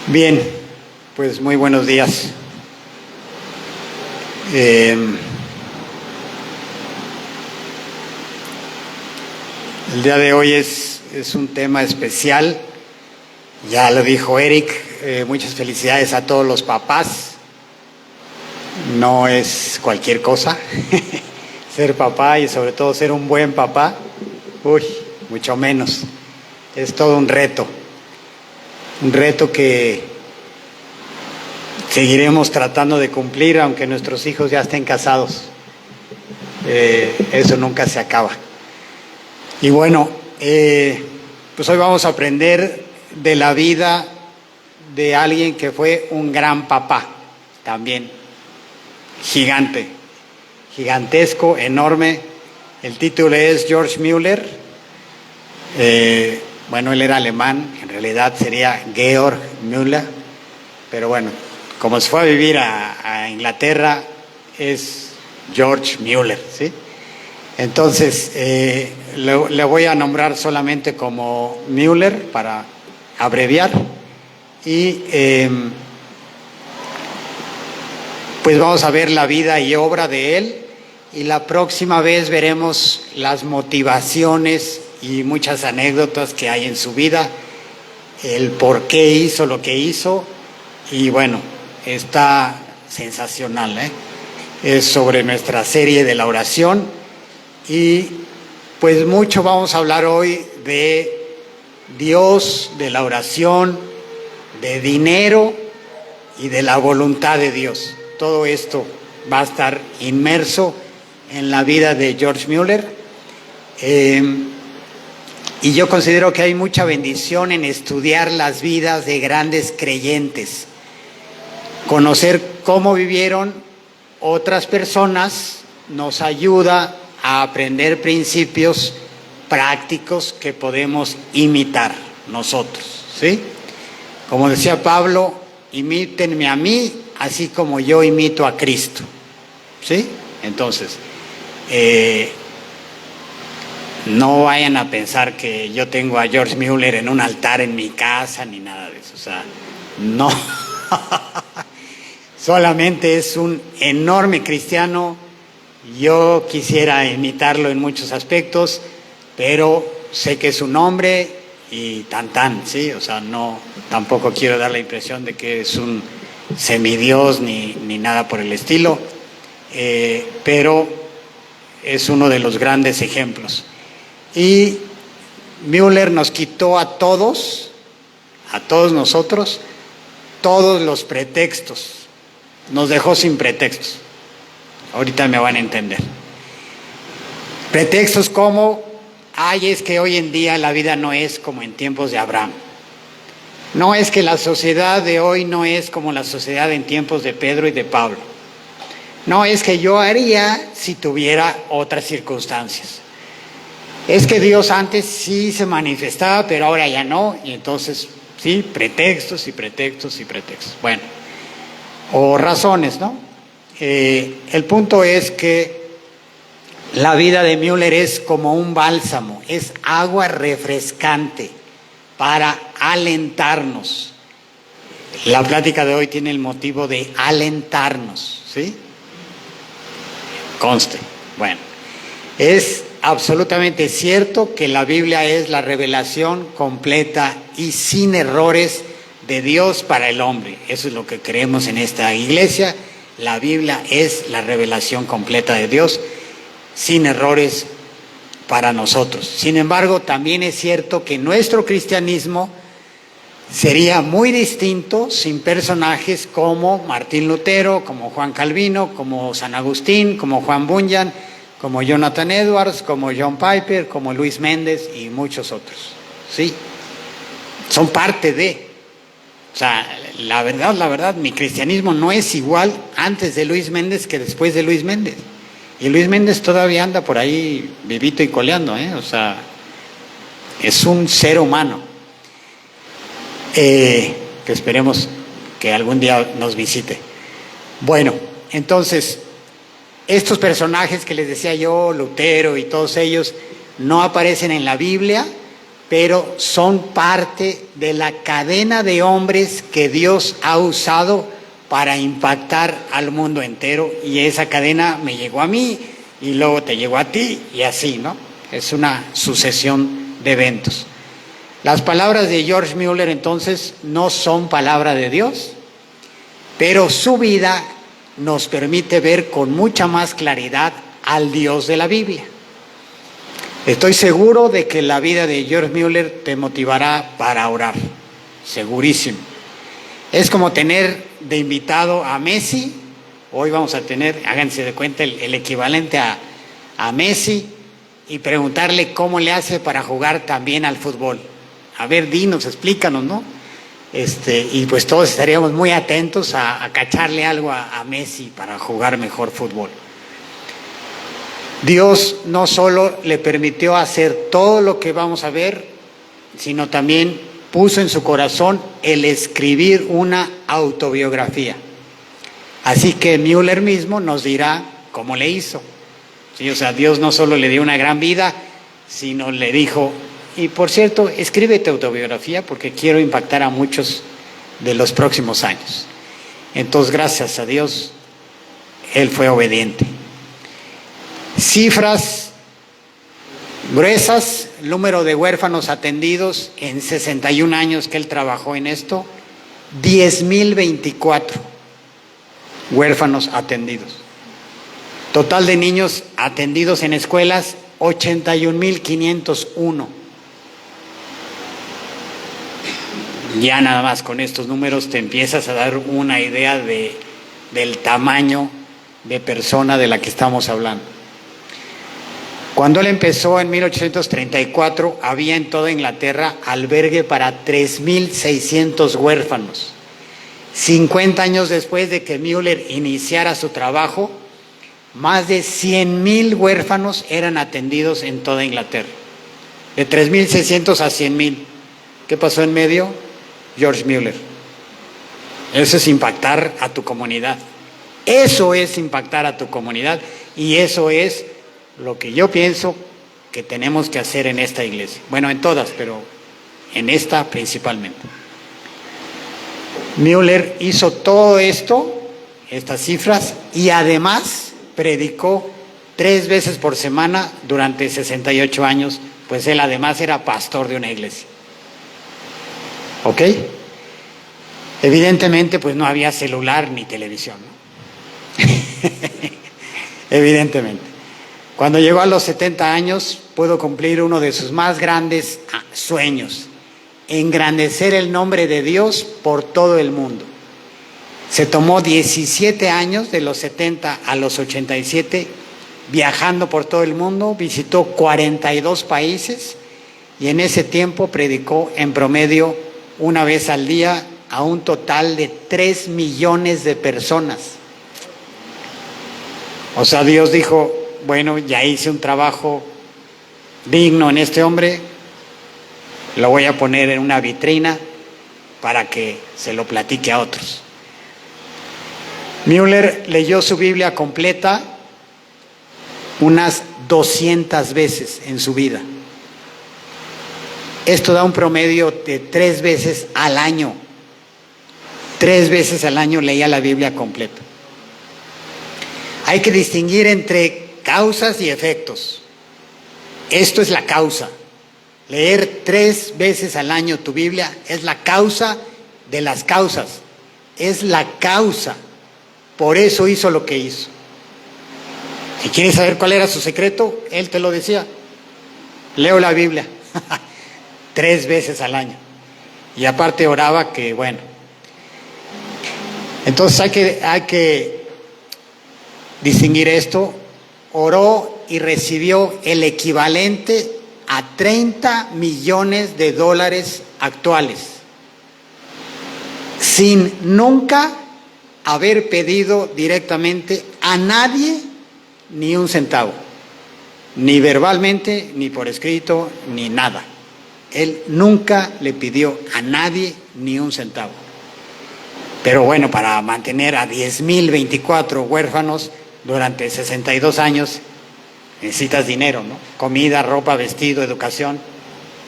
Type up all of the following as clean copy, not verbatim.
Bien, pues muy buenos días. El día de hoy es un tema especial, ya lo dijo Eric, muchas felicidades a todos los papás. No es cualquier cosa ser papá y sobre todo ser un buen papá, mucho menos. Es todo un reto que seguiremos tratando de cumplir aunque nuestros hijos ya estén casados. Eso nunca se acaba. Y bueno, pues hoy vamos a aprender de la vida de alguien que fue un gran papá, también gigantesco, enorme. El título es George Müller. Bueno, él era alemán, en realidad sería Georg Müller, pero bueno, como se fue a vivir a Inglaterra, es George Müller, ¿sí? Entonces, le voy a nombrar solamente como Müller para abreviar y pues vamos a ver la vida y obra de él y la próxima vez veremos las motivaciones y muchas anécdotas que hay en su vida, el por qué hizo lo que hizo y bueno, está sensacional, ¿eh? Es sobre nuestra serie de la oración y pues mucho vamos a hablar hoy de Dios, de la oración, de dinero y de la voluntad de Dios. Todo esto va a estar inmerso en la vida de George Müller. Y yo considero que hay mucha bendición en estudiar las vidas de grandes creyentes. Conocer cómo vivieron otras personas nos ayuda a aprender principios prácticos que podemos imitar nosotros, ¿sí? Como decía Pablo, imítenme a mí, así como yo imito a Cristo, ¿sí? Entonces, no vayan a pensar que yo tengo a George Müller en un altar en mi casa, ni nada de eso, o sea, no. Solamente es un enorme cristiano. Yo quisiera imitarlo en muchos aspectos, pero sé que es un hombre y tan, ¿sí? O sea, no, tampoco quiero dar la impresión de que es un semidios ni nada por el estilo, pero es uno de los grandes ejemplos. Y Müller nos quitó a todos nosotros, todos los pretextos. Nos dejó sin pretextos. Ahorita me van a entender. Pretextos como, es que hoy en día la vida no es como en tiempos de Abraham. No, es que la sociedad de hoy no es como la sociedad en tiempos de Pedro y de Pablo. No, es que yo haría si tuviera otras circunstancias. Es que Dios antes sí se manifestaba, pero ahora ya no. Y entonces, sí, pretextos. Bueno, o razones, ¿no? El punto es que la vida de Müller es como un bálsamo, es agua refrescante para alentarnos. La plática de hoy tiene el motivo de alentarnos, ¿sí? Conste. Bueno, es absolutamente cierto que la Biblia es la revelación completa y sin errores de Dios para el hombre. Eso es lo que creemos en esta iglesia. La Biblia es la revelación completa de Dios, sin errores para nosotros. Sin embargo, también es cierto que nuestro cristianismo sería muy distinto sin personajes como Martín Lutero, como Juan Calvino, como San Agustín, como Juan Bunyan, como Jonathan Edwards, como John Piper, como Luis Méndez y muchos otros. Sí, son parte de. O sea, la verdad, mi cristianismo no es igual antes de Luis Méndez que después de Luis Méndez. Y Luis Méndez todavía anda por ahí vivito y coleando, ¿eh? O sea, es un ser humano que esperemos que algún día nos visite. Bueno, entonces, estos personajes que les decía yo, Lutero y todos ellos, no aparecen en la Biblia, pero son parte de la cadena de hombres que Dios ha usado para impactar al mundo entero, y esa cadena me llegó a mí y luego te llegó a ti y así, ¿no? Es una sucesión de eventos. Las palabras de George Mueller entonces no son palabra de Dios, pero su vida nos permite ver con mucha más claridad al Dios de la Biblia. Estoy seguro de que la vida de George Mueller te motivará para orar, segurísimo. Es como tener de invitado a Messi. Hoy vamos a tener, háganse de cuenta, el equivalente a Messi, y preguntarle cómo le hace para jugar también al fútbol. A ver, dinos, explícanos, ¿no? Y pues todos estaríamos muy atentos a cacharle algo a Messi para jugar mejor fútbol. Dios no solo le permitió hacer todo lo que vamos a ver, sino también puso en su corazón el escribir una autobiografía. Así que Mueller mismo nos dirá cómo le hizo. Sí, o sea, Dios no solo le dio una gran vida, sino le dijo, y por cierto, escribe tu autobiografía porque quiero impactar a muchos de los próximos años. Entonces, gracias a Dios, él fue obediente. Cifras gruesas: número de huérfanos atendidos en 61 años que él trabajó en esto, 10,024 huérfanos atendidos. Total de niños atendidos en escuelas, 81,501. Ya nada más con estos números te empiezas a dar una idea del tamaño de persona de la que estamos hablando. Cuando él empezó en 1834, había en toda Inglaterra albergue para 3,600 huérfanos. 50 años después de que Mueller iniciara su trabajo, más de 100,000 huérfanos eran atendidos en toda Inglaterra. De 3,600 a 100,000. ¿Qué pasó en medio? George Mueller. Eso es impactar a tu comunidad. Eso es impactar a tu comunidad, y eso es lo que yo pienso que tenemos que hacer en esta iglesia. Bueno, en todas, pero en esta principalmente. Mueller hizo todo esto, estas cifras, y además predicó 3 veces por semana durante 68 años, pues él además era pastor de una iglesia. ¿Ok? Evidentemente, pues no había celular ni televisión, ¿no? Evidentemente. Cuando llegó a los 70 años, pudo cumplir uno de sus más grandes sueños: engrandecer el nombre de Dios por todo el mundo. Se tomó 17 años, de los 70 a los 87, viajando por todo el mundo, visitó 42 países, y en ese tiempo predicó en promedio una vez al día a un total de 3 millones de personas. O sea, Dios dijo, bueno, ya hice un trabajo digno en este hombre, lo voy a poner en una vitrina para que se lo platique a otros. Mueller leyó su Biblia completa unas 200 veces en su vida. Esto da un promedio de 3 veces al año. 3 veces al año leía la Biblia completa. Hay que distinguir entre causas y efectos. Esto es la causa. Leer 3 veces al año tu Biblia es la causa de las causas. Es la causa. Por eso hizo lo que hizo. Si quieres saber cuál era su secreto, él te lo decía. Leo la Biblia 3 veces al año. Y aparte oraba que, bueno. Entonces hay que distinguir esto. Oró y recibió el equivalente a 30 millones de dólares actuales, sin nunca haber pedido directamente a nadie ni un centavo, ni verbalmente, ni por escrito, ni nada. Él nunca le pidió a nadie ni un centavo. Pero bueno, para mantener a 10,024 huérfanos durante 62 años, necesitas dinero, ¿no? Comida, ropa, vestido, educación.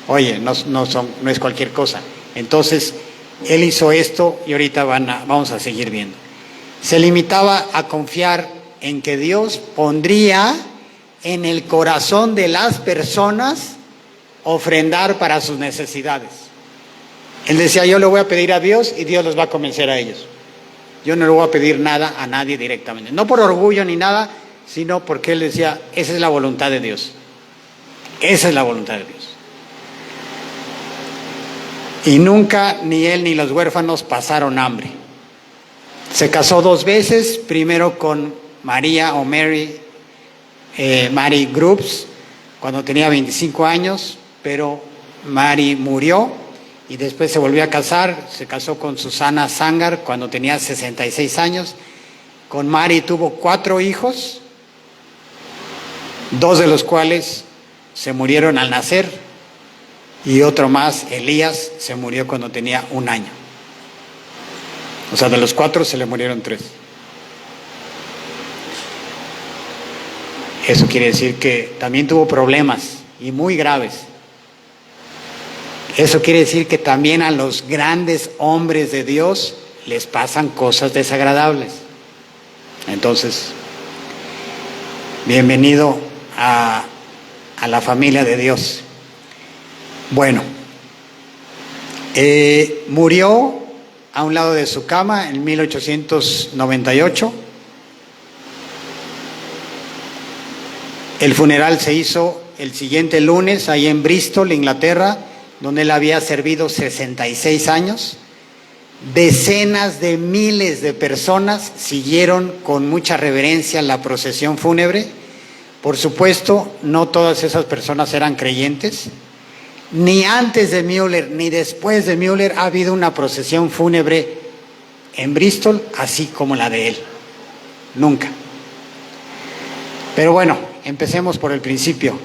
Oye, no es cualquier cosa. Entonces, él hizo esto y ahorita vamos a seguir viendo. Se limitaba a confiar en que Dios pondría en el corazón de las personas ofrendar para sus necesidades. Él decía, yo le voy a pedir a Dios y Dios los va a convencer a ellos. Yo no le voy a pedir nada a nadie directamente. No por orgullo ni nada, sino porque él decía, esa es la voluntad de Dios. Esa es la voluntad de Dios. Y nunca ni él ni los huérfanos pasaron hambre. Se casó 2 veces, primero con María o Mary Groups, cuando tenía 25 años, pero Mary murió y después se volvió a casar, se casó con Susana Sangar cuando tenía 66 años. Con Mary tuvo 4 hijos, 2 de los cuales se murieron al nacer y otro más, Elías, se murió cuando tenía 1 año. O sea, de los 4 se le murieron 3. Eso quiere decir que también tuvo problemas y muy graves. Eso quiere decir que también a los grandes hombres de Dios les pasan cosas desagradables. Entonces, bienvenido a la familia de Dios. Bueno, murió a un lado de su cama en 1898. El funeral se hizo el siguiente lunes ahí en Bristol, Inglaterra, donde él había servido 66 años. Decenas de miles de personas siguieron con mucha reverencia la procesión fúnebre. Por supuesto, no todas esas personas eran creyentes. Ni antes de Müller ni después de Müller ha habido una procesión fúnebre en Bristol así como la de él. Nunca. Pero bueno, empecemos por el principio.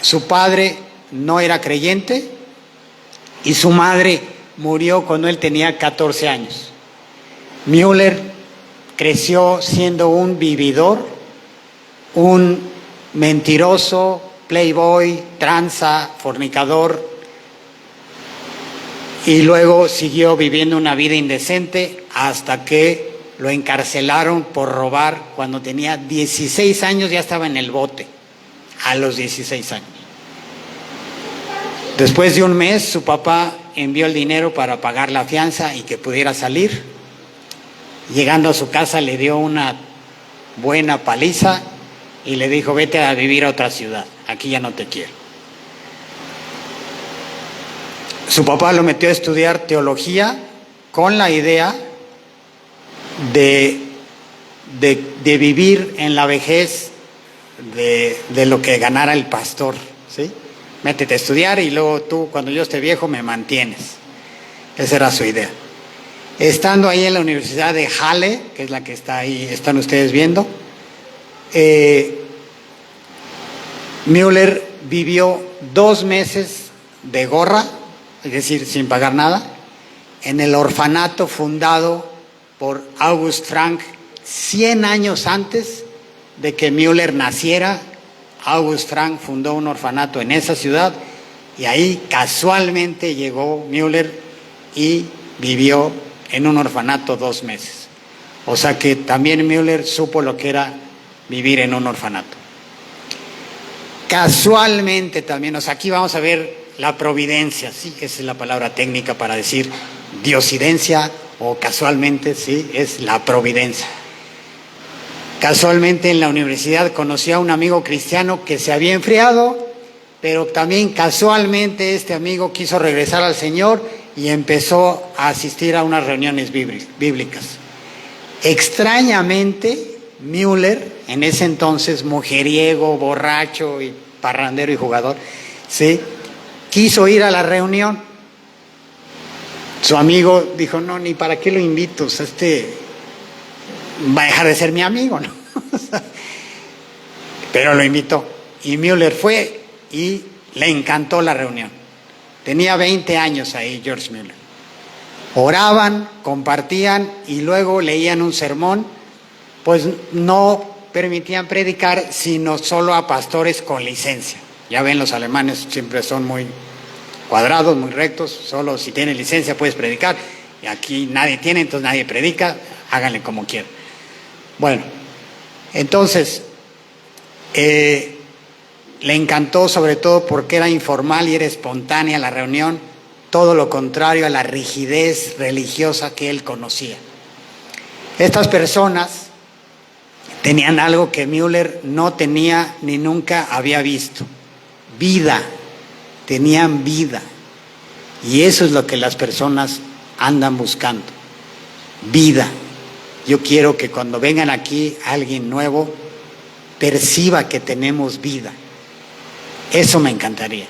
Su padre no era creyente y su madre murió cuando él tenía 14 años. Müller creció siendo un vividor, un mentiroso, playboy, tranza, fornicador, y luego siguió viviendo una vida indecente hasta que lo encarcelaron por robar cuando tenía 16 años, ya estaba en el bote, a los 16 años. Después de un mes, su papá envió el dinero para pagar la fianza y que pudiera salir. Llegando a su casa le dio una buena paliza y le dijo, vete a vivir a otra ciudad, aquí ya no te quiero. Su papá lo metió a estudiar teología con la idea de vivir en la vejez de lo que ganara el pastor, ¿sí? Métete a estudiar y luego tú, cuando yo esté viejo, me mantienes. Esa era su idea. Estando ahí en la Universidad de Halle, que es la que está ahí, están ustedes viendo, Müller vivió 2 meses de gorra, es decir, sin pagar nada, en el orfanato fundado por August Frank 100 años antes de que Müller naciera. August Frank fundó un orfanato en esa ciudad y ahí casualmente llegó Müller y vivió en un orfanato 2 meses. O sea que también Müller supo lo que era vivir en un orfanato. Casualmente también, o sea, aquí vamos a ver la providencia, sí, esa es la palabra técnica para decir diosidencia o casualmente, sí, es la providencia. Casualmente en la universidad conocí a un amigo cristiano que se había enfriado, pero también casualmente este amigo quiso regresar al Señor y empezó a asistir a unas reuniones bíblicas. Extrañamente, Müller, en ese entonces mujeriego, borracho y parrandero y jugador, ¿sí?, quiso ir a la reunión. Su amigo dijo, no, ni para qué lo invito, o sea, va a dejar de ser mi amigo, ¿no? Pero lo invitó y Müller fue y le encantó la reunión. Tenía 20 años ahí George Müller. Oraban, compartían y luego leían un sermón. Pues no permitían predicar sino solo a pastores con licencia. Ya ven, los alemanes siempre son muy cuadrados, muy rectos, solo si tienes licencia puedes predicar, y aquí nadie tiene, entonces nadie predica, háganle como quieran. Bueno, entonces, le encantó sobre todo porque era informal y era espontánea la reunión, todo lo contrario a la rigidez religiosa que él conocía. Estas personas tenían algo que Müller no tenía ni nunca había visto: vida. Tenían vida. Y eso es lo que las personas andan buscando: vida. Yo quiero que cuando vengan aquí alguien nuevo perciba que tenemos vida. Eso me encantaría.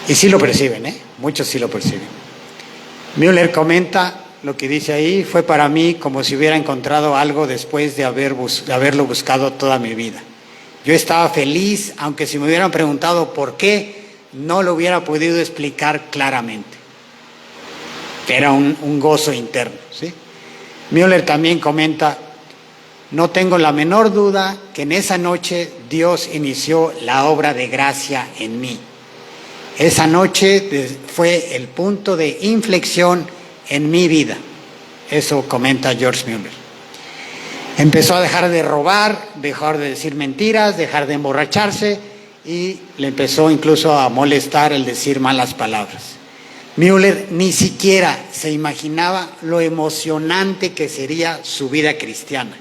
Y sí lo perciben, muchos sí lo perciben. Müller comenta lo que dice ahí: fue para mí como si hubiera encontrado algo después de haberlo buscado toda mi vida. Yo estaba feliz, aunque si me hubieran preguntado por qué, no lo hubiera podido explicar claramente. Era un gozo interno, ¿sí? Müller también comenta: no tengo la menor duda que en esa noche Dios inició la obra de gracia en mí. Esa noche fue el punto de inflexión en mi vida. Eso comenta George Müller. Empezó a dejar de robar, dejar de decir mentiras, dejar de emborracharse, y le empezó incluso a molestar el decir malas palabras. Müller ni siquiera se imaginaba lo emocionante que sería su vida cristiana.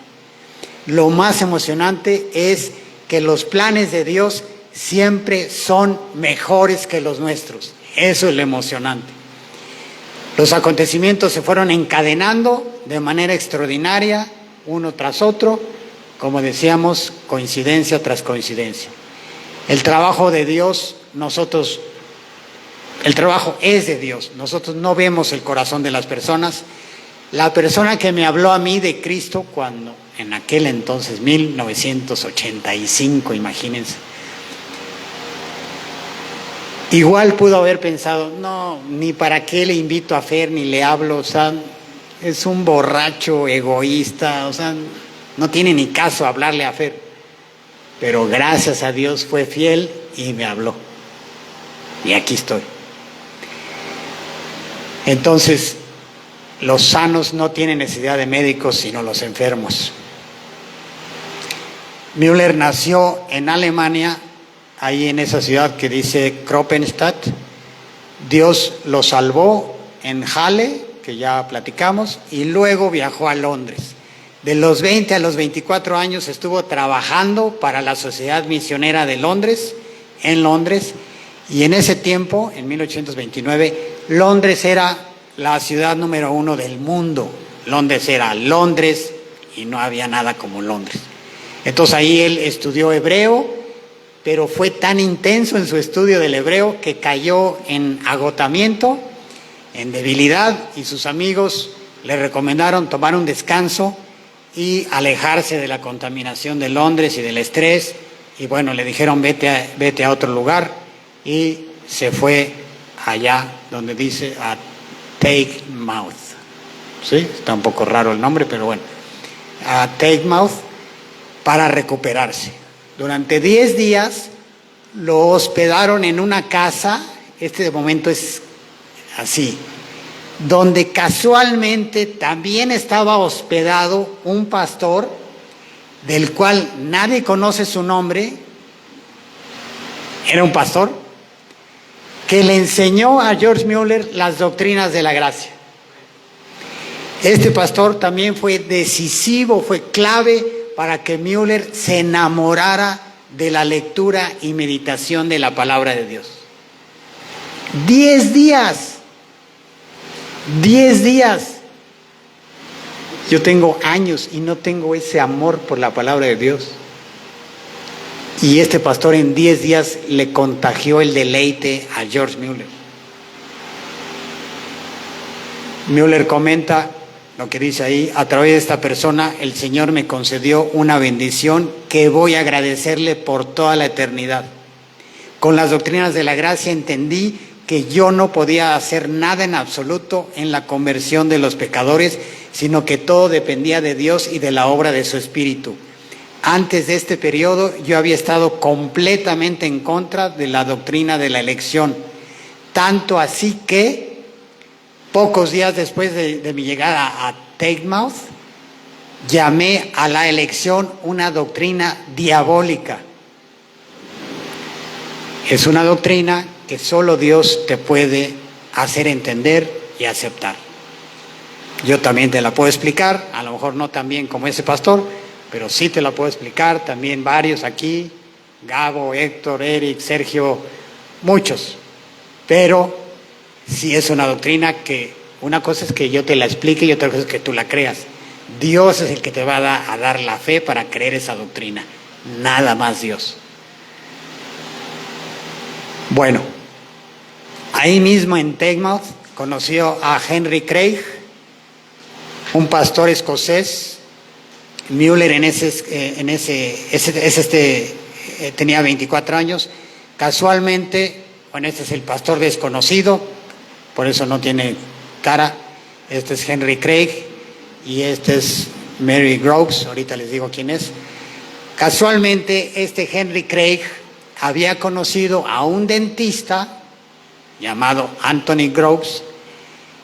Lo más emocionante es que los planes de Dios siempre son mejores que los nuestros. Eso es lo emocionante. Los acontecimientos se fueron encadenando de manera extraordinaria, uno tras otro, como decíamos, coincidencia tras coincidencia. El trabajo de Dios, el trabajo es de Dios. Nosotros no vemos el corazón de las personas. La persona que me habló a mí de Cristo cuando, en aquel entonces, 1985, imagínense, igual pudo haber pensado: no, ni para qué le invito a Fer, ni le hablo, o sea, es un borracho egoísta, o sea, no tiene ni caso hablarle a Fer. Pero gracias a Dios fue fiel y me habló. Y aquí estoy. Entonces, los sanos no tienen necesidad de médicos, sino los enfermos. Müller nació en Alemania, ahí en esa ciudad que dice Kroppenstadt. Dios lo salvó en Halle, que ya platicamos, y luego viajó a Londres. De los 20 a los 24 años estuvo trabajando para la Sociedad Misionera de Londres, en Londres, y en ese tiempo, en 1829, Londres era la ciudad número 1 del mundo. Londres era Londres y no había nada como Londres. Entonces ahí él estudió hebreo, pero fue tan intenso en su estudio del hebreo que cayó en agotamiento, en debilidad, y sus amigos le recomendaron tomar un descanso y alejarse de la contaminación de Londres y del estrés. Y bueno, le dijeron: vete a otro lugar, y se fue allá donde dice a Teignmouth. ¿Sí? Está un poco raro el nombre, pero bueno, a Teignmouth, para recuperarse. Durante 10 días lo hospedaron en una casa, este de momento es así, donde casualmente también estaba hospedado un pastor del cual nadie conoce su nombre. Era un pastor que le enseñó a George Müller las doctrinas de la gracia. Este pastor también fue decisivo, fue clave para que Müller se enamorara de la lectura y meditación de la palabra de Dios. 10 días. 10 días. Yo tengo años y no tengo ese amor por la palabra de Dios. Y este pastor en 10 días le contagió el deleite a George Müller. Müller comenta lo que dice ahí: a través de esta persona el Señor me concedió una bendición que voy a agradecerle por toda la eternidad. Con las doctrinas de la gracia entendí que yo no podía hacer nada en absoluto en la conversión de los pecadores, sino que todo dependía de Dios y de la obra de su Espíritu. antes de este periodo, yo había estado completamente en contra de la doctrina de la elección. Tanto así que, pocos días después de mi llegada a Teichmouth, llamé a la elección una doctrina diabólica. Es una doctrina que solo Dios te puede hacer entender y aceptar. Yo también te la puedo explicar, a lo mejor no tan bien como ese pastor, pero sí te la puedo explicar, también varios aquí, Gabo, Héctor, Eric, Sergio, muchos. Pero sí es una doctrina que una cosa es que yo te la explique y otra cosa es que tú la creas. Dios es el que te va a dar la fe para creer esa doctrina, nada más Dios. Bueno, ahí mismo en Teichmouth conoció a Henry Craig, un pastor escocés. Mueller tenía 24 años. Casualmente, bueno, este es el pastor desconocido, por eso no tiene cara. Este es Henry Craig y este es Mary Groves, ahorita les digo quién es. Casualmente, este Henry Craig había conocido a un dentista llamado Anthony Groves,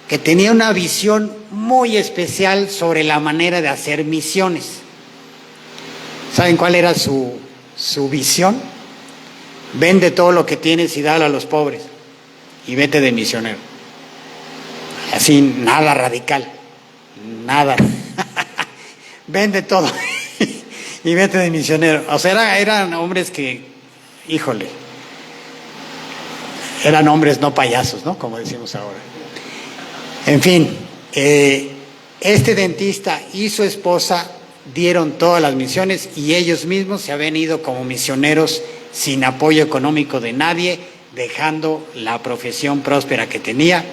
que tenía una visión muy especial sobre la manera de hacer misiones. ¿Saben cuál era su visión? Vende todo lo que tienes y dalo a los pobres y vete de misionero. Así, nada radical, nada. Vende todo y vete de misionero. O sea, eran hombres que, híjole, eran hombres no payasos, ¿no? Como decimos ahora. En fin, este dentista y su esposa dieron todas las misiones y ellos mismos se habían ido como misioneros sin apoyo económico de nadie, dejando la profesión próspera que tenía.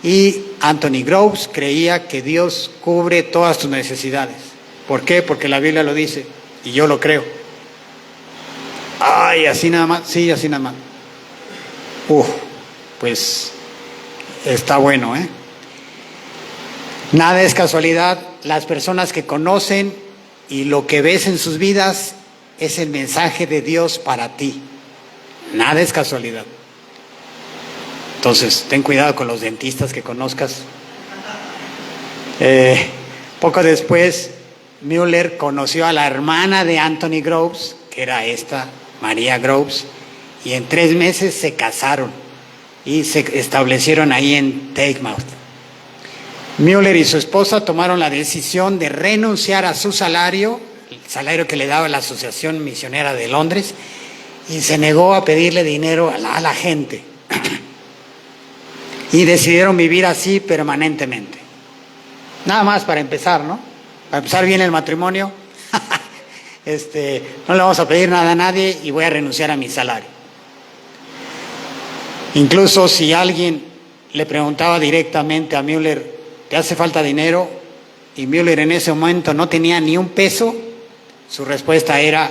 Y Anthony Groves creía que Dios cubre todas tus necesidades. ¿Por qué? Porque la Biblia lo dice y yo lo creo. Ay, así nada más, sí, así nada más. Pues está bueno, ¿eh? Nada es casualidad. Las personas que conocen y lo que ves en sus vidas es el mensaje de Dios para ti. Nada es casualidad. Entonces, ten cuidado con los dentistas que conozcas. Poco después, Mueller conoció a la hermana de Anthony Groves, que era esta, María Groves, y en 3 meses se casaron y se establecieron ahí en Teichmouth. Mueller y su esposa tomaron la decisión de renunciar a su salario, el salario que le daba la Asociación Misionera de Londres, y se negó a pedirle dinero a la gente. Y decidieron vivir así permanentemente. Nada más para empezar, ¿no? Para empezar bien el matrimonio. No le vamos a pedir nada a nadie y voy a renunciar a mi salario. Incluso si alguien le preguntaba directamente a Mueller, ¿te hace falta dinero? Y Mueller en ese momento no tenía ni un peso, su respuesta era,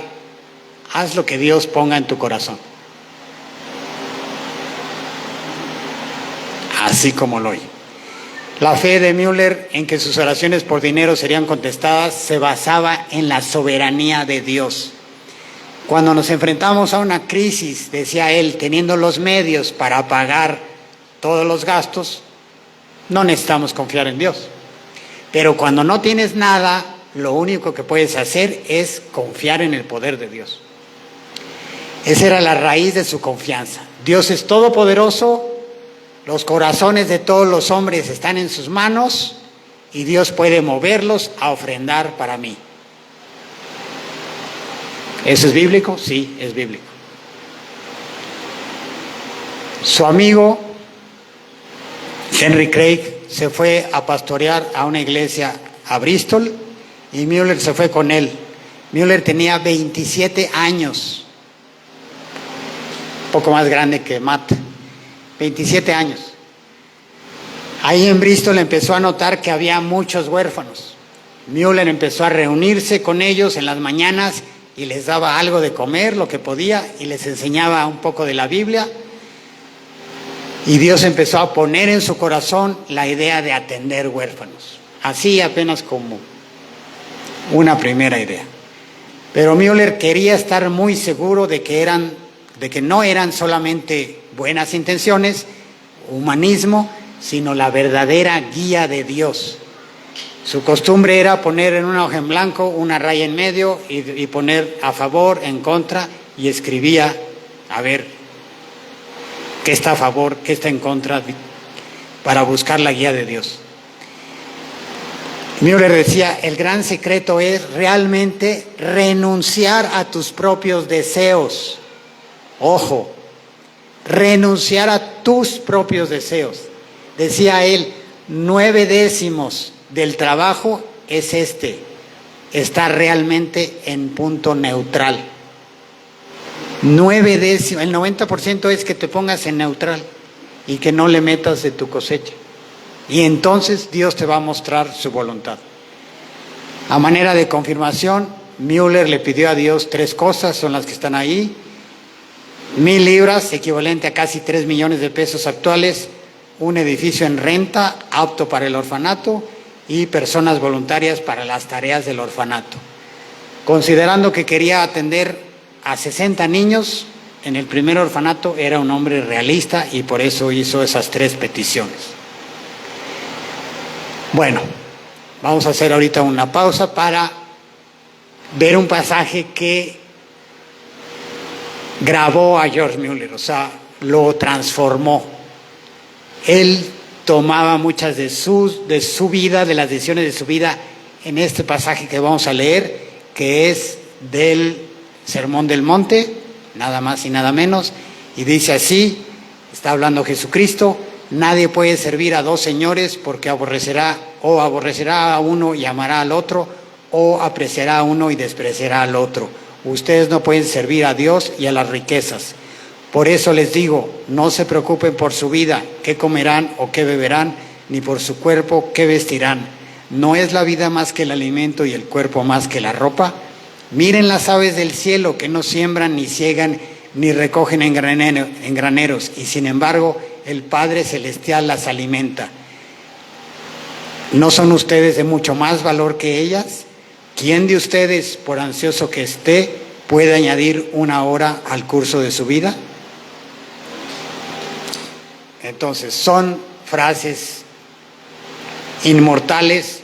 haz lo que Dios ponga en tu corazón. Así como lo oye. La fe de Mueller en que sus oraciones por dinero serían contestadas se basaba en la soberanía de Dios. Cuando nos enfrentamos a una crisis, decía él, teniendo los medios para pagar todos los gastos, no necesitamos confiar en Dios. Pero cuando no tienes nada, lo único que puedes hacer es confiar en el poder de Dios. Esa era la raíz de su confianza. Dios es todopoderoso, los corazones de todos los hombres están en sus manos y Dios puede moverlos a ofrendar para mí. ¿Eso es bíblico? Sí, es bíblico. Su amigo Henry Craig se fue a pastorear a una iglesia a Bristol y Mueller se fue con él. Mueller tenía 27 años, un poco más grande que Matt, 27 años. Ahí en Bristol empezó a notar que había muchos huérfanos. Mueller empezó a reunirse con ellos en las mañanas y les daba algo de comer, lo que podía, y les enseñaba un poco de la Biblia. Y Dios empezó a poner en su corazón la idea de atender huérfanos. Así apenas como una primera idea. Pero Müller quería estar muy seguro de que no eran solamente buenas intenciones, humanismo, sino la verdadera guía de Dios. Su costumbre era poner en una hoja en blanco una raya en medio y poner a favor, en contra, y escribía a ver qué está a favor, qué está en contra, para buscar la guía de Dios. Müller decía, el gran secreto es realmente renunciar a tus propios deseos. Ojo, renunciar a tus propios deseos. Decía él, 9/10 del trabajo es estar realmente en punto neutral. 9/10, el 90% es que te pongas en neutral y que no le metas de tu cosecha. Y entonces Dios te va a mostrar su voluntad. A manera de confirmación, Müller le pidió a Dios 3 cosas, son las que están ahí. 1,000 libras, equivalente a casi 3 millones de pesos actuales, un edificio en renta apto para el orfanato y personas voluntarias para las tareas del orfanato. Considerando que quería atender a 60 niños, en el primer orfanato era un hombre realista y por eso hizo esas 3 peticiones. Bueno, vamos a hacer ahorita una pausa para ver un pasaje que grabó a George Müller, o sea, lo transformó. Él tomaba muchas de su vida, de las decisiones de su vida, en este pasaje que vamos a leer, que es del Sermón del Monte, nada más y nada menos, y dice así, está hablando Jesucristo: nadie puede servir a 2 señores, porque aborrecerá a uno y amará al otro, o apreciará a uno y despreciará al otro. Ustedes no pueden servir a Dios y a las riquezas. Por eso les digo, no se preocupen por su vida, qué comerán o qué beberán, ni por su cuerpo, qué vestirán. ¿No es la vida más que el alimento y el cuerpo más que la ropa? Miren las aves del cielo, que no siembran, ni ciegan, ni recogen en graneros, y sin embargo el Padre Celestial las alimenta. ¿No son ustedes de mucho más valor que ellas? ¿Quién de ustedes, por ansioso que esté, puede añadir 1 hora al curso de su vida? Entonces, son frases inmortales.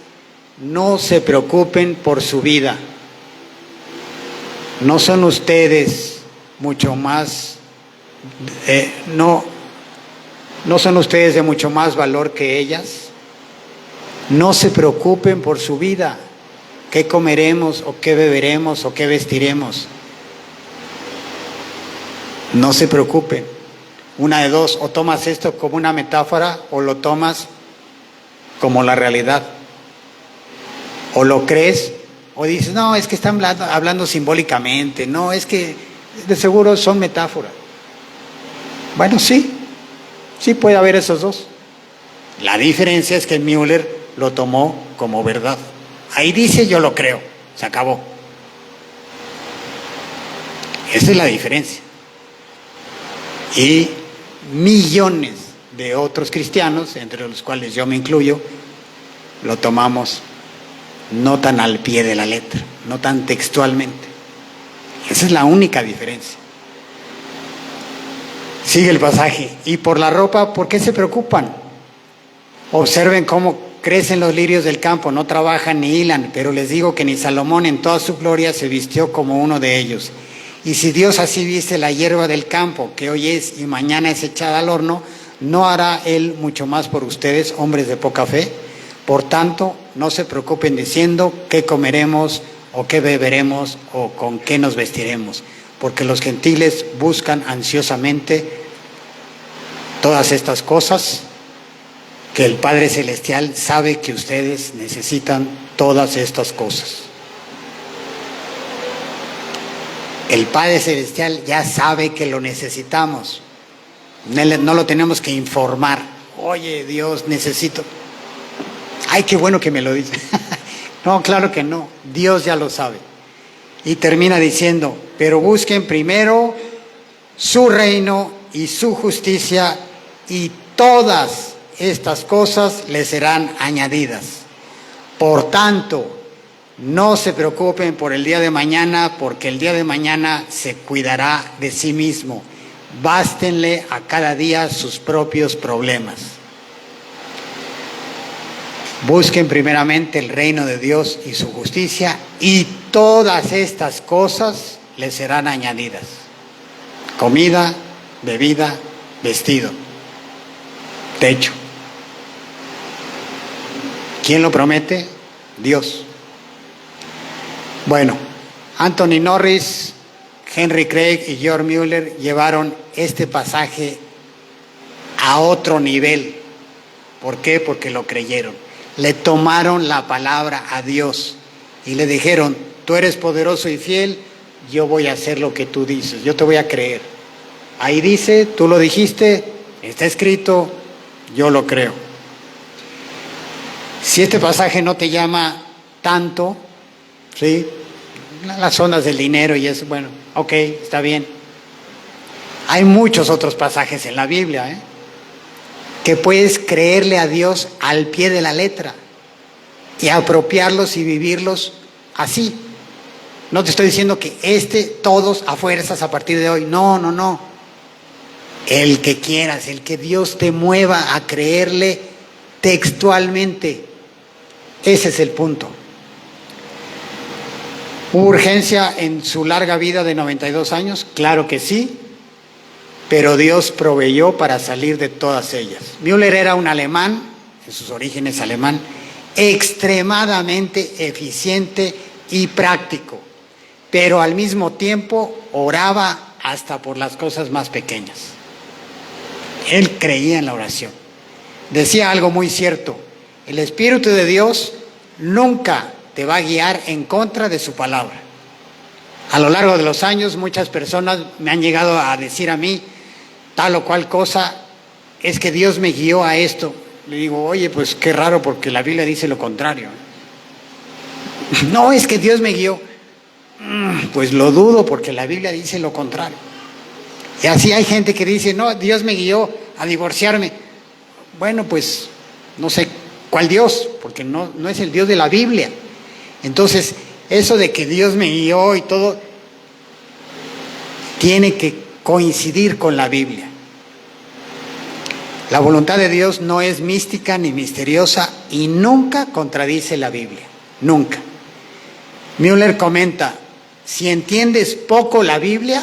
No se preocupen por su vida. ¿No son ustedes mucho más, no son ustedes de mucho más valor que ellas? No se preocupen por su vida, qué comeremos o qué beberemos o qué vestiremos. No se preocupen. Una de dos, o tomas esto como una metáfora o lo tomas como la realidad. O lo crees o dices, no, es que están hablando simbólicamente, no, es que de seguro son metáforas. Bueno, sí puede haber esos dos. La diferencia es que Müller lo tomó como verdad. Ahí dice, yo lo creo, se acabó. Esa es la diferencia. Y millones de otros cristianos, entre los cuales yo me incluyo, lo tomamos no tan al pie de la letra, no tan textualmente. Esa es la única diferencia. Sigue el pasaje. Y por la ropa, ¿por qué se preocupan? Observen cómo crecen los lirios del campo, no trabajan ni hilan, pero les digo que ni Salomón en toda su gloria se vistió como uno de ellos. Y si Dios así viste la hierba del campo, que hoy es y mañana es echada al horno, ¿no hará Él mucho más por ustedes, hombres de poca fe? Por tanto, no se preocupen diciendo qué comeremos o qué beberemos o con qué nos vestiremos, porque los gentiles buscan ansiosamente todas estas cosas, que el Padre Celestial sabe que ustedes necesitan todas estas cosas. El Padre Celestial ya sabe que lo necesitamos. No lo tenemos que informar. Oye, Dios, necesito. Ay, qué bueno que me lo dice. No, claro que no. Dios ya lo sabe. Y termina diciendo, pero busquen primero su reino y su justicia, y todas estas cosas les serán añadidas. Por tanto, No se preocupen por el día de mañana, porque el día de mañana se cuidará de sí mismo. Bástenle a cada día sus propios problemas. Busquen primeramente el reino de Dios y su justicia, y todas estas cosas les serán añadidas. Comida, bebida, vestido, techo. ¿Quién lo promete? Dios. Bueno, Anthony Norris, Henry Craig y George Mueller llevaron este pasaje a otro nivel. ¿Por qué? Porque lo creyeron. Le tomaron la palabra a Dios y le dijeron: tú eres poderoso y fiel, yo voy a hacer lo que tú dices, yo te voy a creer. Ahí dice, tú lo dijiste, está escrito, yo lo creo. Si este pasaje no te llama tanto, ¿sí?, las zonas del dinero y eso, bueno, ok, está bien. Hay muchos otros pasajes en la Biblia, que puedes creerle a Dios al pie de la letra y apropiarlos y vivirlos así. No te estoy diciendo que todos a fuerzas a partir de hoy. No, no, no. El que quieras, el que Dios te mueva a creerle textualmente. Ese es el punto. ¿Hubo urgencia en su larga vida de 92 años? Claro que sí, pero Dios proveyó para salir de todas ellas. Müller era un alemán, en sus orígenes alemán, extremadamente eficiente y práctico, pero al mismo tiempo oraba hasta por las cosas más pequeñas. Él creía en la oración. Decía algo muy cierto: el Espíritu de Dios nunca te va a guiar en contra de su palabra. A lo largo de los años, muchas personas me han llegado a decir a mí tal o cual cosa, es que Dios me guió a esto. Le digo, oye, pues qué raro, porque la Biblia dice lo contrario. No, es que Dios me guió. Pues lo dudo, porque la Biblia dice lo contrario. Y así hay gente que dice, no, Dios me guió a divorciarme. Bueno, pues no sé cuál Dios, porque no es el Dios de la Biblia. Entonces, eso de que Dios me guió y todo, tiene que coincidir con la Biblia. La voluntad de Dios no es mística ni misteriosa y nunca contradice la Biblia. Nunca. Müller comenta, si entiendes poco la Biblia,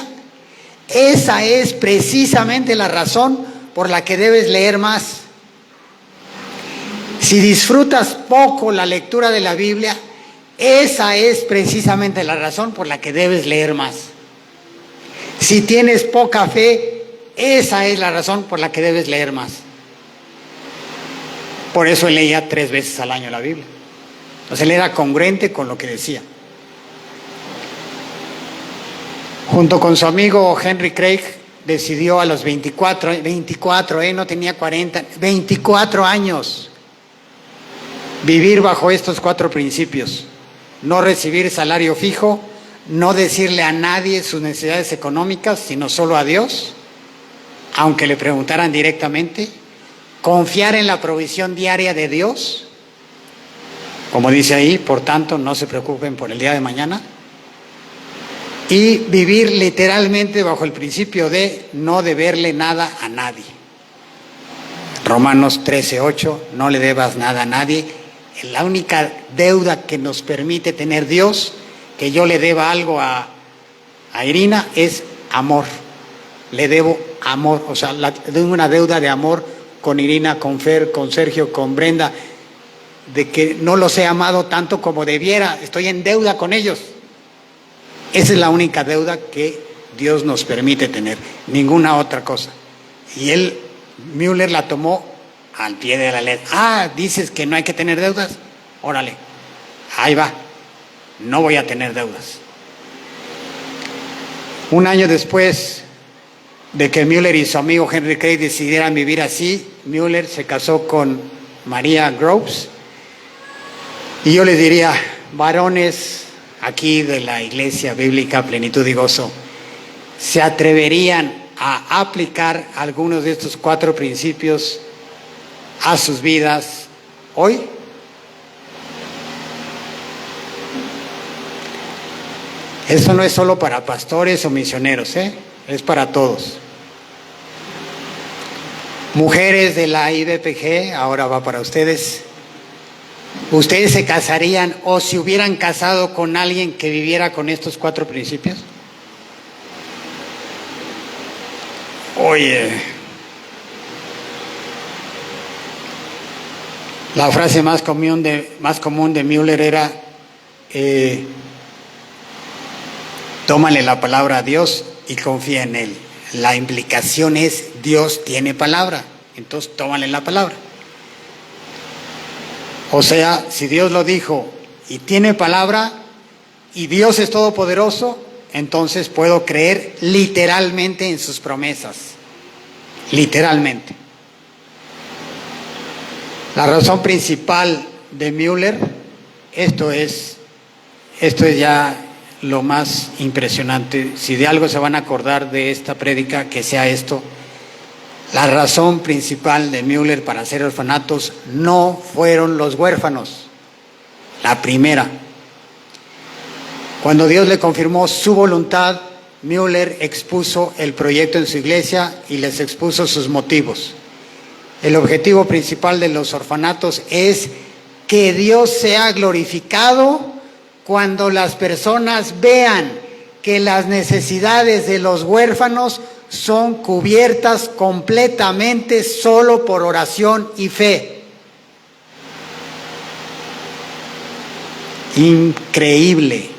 esa es precisamente la razón por la que debes leer más. Si disfrutas poco la lectura de la Biblia, esa es precisamente la razón por la que debes leer más. Si tienes poca fe, esa es la razón por la que debes leer más. Por eso él leía 3 veces al año la Biblia. O sea, él era congruente con lo que decía. Junto con su amigo Henry Craig, decidió a los 24, no tenía 40, 24 años, vivir bajo estos 4 principios. No recibir salario fijo, no decirle a nadie sus necesidades económicas, sino solo a Dios, aunque le preguntaran directamente, confiar en la provisión diaria de Dios, como dice ahí, por tanto, no se preocupen por el día de mañana, y vivir literalmente bajo el principio de no deberle nada a nadie. Romanos 13:8, no le debas nada a nadie. La única deuda que nos permite tener Dios, que yo le deba algo a Irina, es amor. Le debo amor, o sea, tengo una deuda de amor con Irina, con Fer, con Sergio, con Brenda, de que no los he amado tanto como debiera, estoy en deuda con ellos. Esa es la única deuda que Dios nos permite tener, ninguna otra cosa. Y Müller la tomó al pie de la letra. Dices que no hay que tener deudas, órale, ahí va, no voy a tener deudas. Un año después de que Müller y su amigo Henry Craig decidieran vivir así, Müller se casó con María Groves. Y yo les diría, varones aquí de la Iglesia Bíblica Plenitud y Gozo, ¿se atreverían a aplicar algunos de estos 4 principios a sus vidas hoy? Esto no es solo para pastores o misioneros, es para todos. Mujeres de la IBPG, ahora va para ustedes. ¿Ustedes se casarían o se hubieran casado con alguien que viviera con estos 4 principios? Oye, la frase más común de Müller era, tómale la palabra a Dios y confía en Él. La implicación es, Dios tiene palabra, entonces tómale la palabra. O sea, si Dios lo dijo y tiene palabra y Dios es todopoderoso, entonces puedo creer literalmente en sus promesas. Literalmente. La razón principal de Müller, esto es ya lo más impresionante. Si de algo se van a acordar de esta prédica, que sea esto. La razón principal de Müller para hacer orfanatos no fueron los huérfanos. La primera. Cuando Dios le confirmó su voluntad, Müller expuso el proyecto en su iglesia y les expuso sus motivos. El objetivo principal de los orfanatos es que Dios sea glorificado cuando las personas vean que las necesidades de los huérfanos son cubiertas completamente solo por oración y fe. Increíble.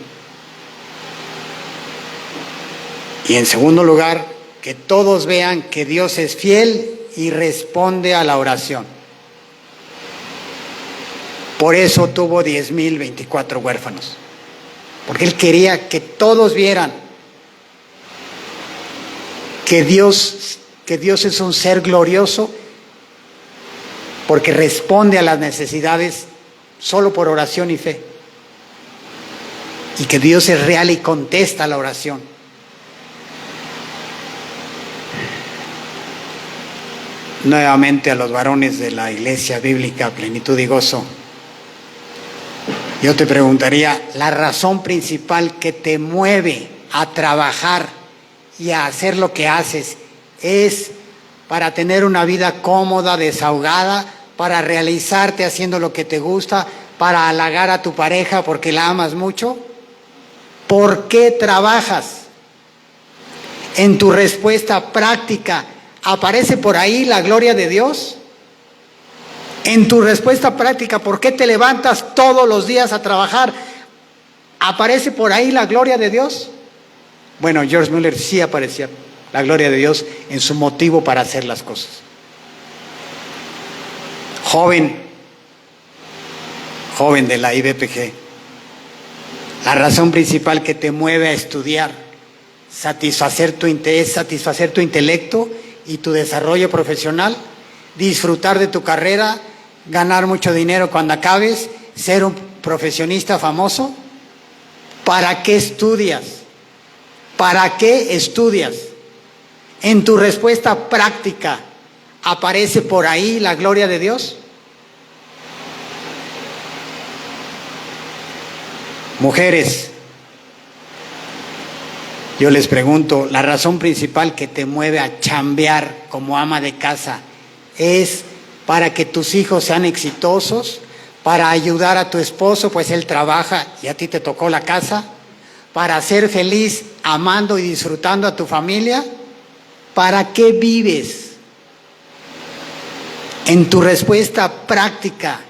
Y en segundo lugar, que todos vean que Dios es fiel y responde a la oración. Por eso tuvo 10,024 huérfanos. Porque Él quería que todos vieran que Dios es un ser glorioso, porque responde a las necesidades solo por oración y fe. Y que Dios es real y contesta la oración. Nuevamente a los varones de la Iglesia Bíblica Plenitud y Gozo, yo te preguntaría, la razón principal que te mueve a trabajar y a hacer lo que haces, ¿es para tener una vida cómoda, desahogada, para realizarte haciendo lo que te gusta, para halagar a tu pareja porque la amas mucho? ¿Por qué trabajas? En tu respuesta práctica, ¿aparece por ahí la gloria de Dios? En tu respuesta práctica, ¿por qué te levantas todos los días a trabajar? ¿Aparece por ahí la gloria de Dios? Bueno, George Müller sí aparecía la gloria de Dios en su motivo para hacer las cosas. Joven de la IBPG, la razón principal que te mueve a estudiar, satisfacer tu intelecto y tu desarrollo profesional, disfrutar de tu carrera, ganar mucho dinero cuando acabes, ser un profesionista famoso. ¿Para qué estudias? ¿Para qué estudias? En tu respuesta práctica, ¿aparece por ahí la gloria de Dios? Mujeres, yo les pregunto, ¿la razón principal que te mueve a chambear como ama de casa es para que tus hijos sean exitosos, para ayudar a tu esposo, pues él trabaja y a ti te tocó la casa, para ser feliz amando y disfrutando a tu familia? ¿Para qué vives? En tu respuesta práctica,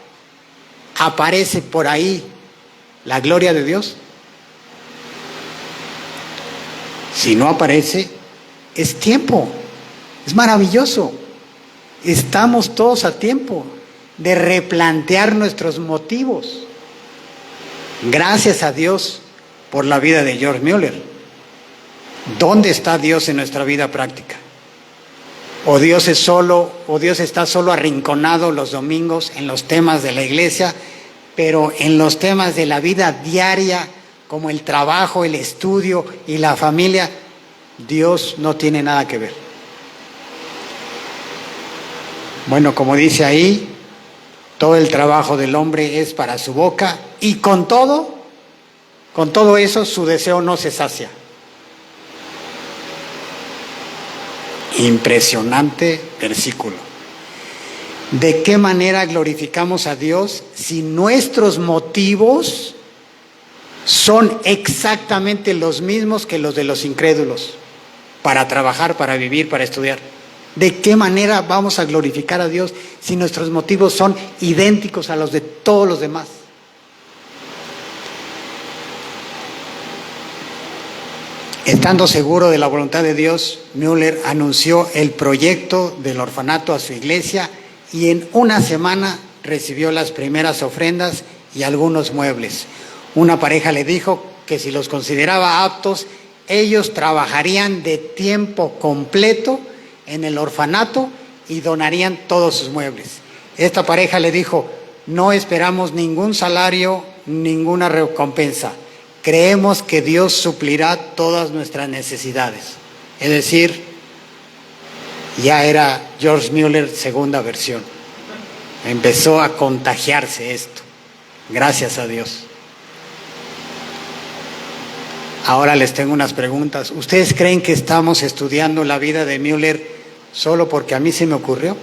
¿aparece por ahí la gloria de Dios? Si no aparece, es tiempo, es maravilloso. Estamos todos a tiempo de replantear nuestros motivos. Gracias a Dios por la vida de George Müller. ¿Dónde está Dios en nuestra vida práctica? ¿O Dios está solo arrinconado los domingos en los temas de la iglesia, pero en los temas de la vida diaria, como el trabajo, el estudio y la familia, Dios no tiene nada que ver? Bueno, como dice ahí, todo el trabajo del hombre es para su boca y con todo Con todo eso, su deseo no se sacia. Impresionante versículo. ¿De qué manera glorificamos a Dios si nuestros motivos son exactamente los mismos que los de los incrédulos? Para trabajar, para vivir, para estudiar. ¿De qué manera vamos a glorificar a Dios si nuestros motivos son idénticos a los de todos los demás? Estando seguro de la voluntad de Dios, Müller anunció el proyecto del orfanato a su iglesia y en una semana recibió las primeras ofrendas y algunos muebles. Una pareja le dijo que si los consideraba aptos, ellos trabajarían de tiempo completo en el orfanato y donarían todos sus muebles. Esta pareja le dijo: no esperamos ningún salario, ninguna recompensa. Creemos que Dios suplirá todas nuestras necesidades. Es decir, ya era George Müller segunda versión. Empezó a contagiarse esto. Gracias a Dios. Ahora les tengo unas preguntas. ¿Ustedes creen que estamos estudiando la vida de Müller solo porque a mí se me ocurrió?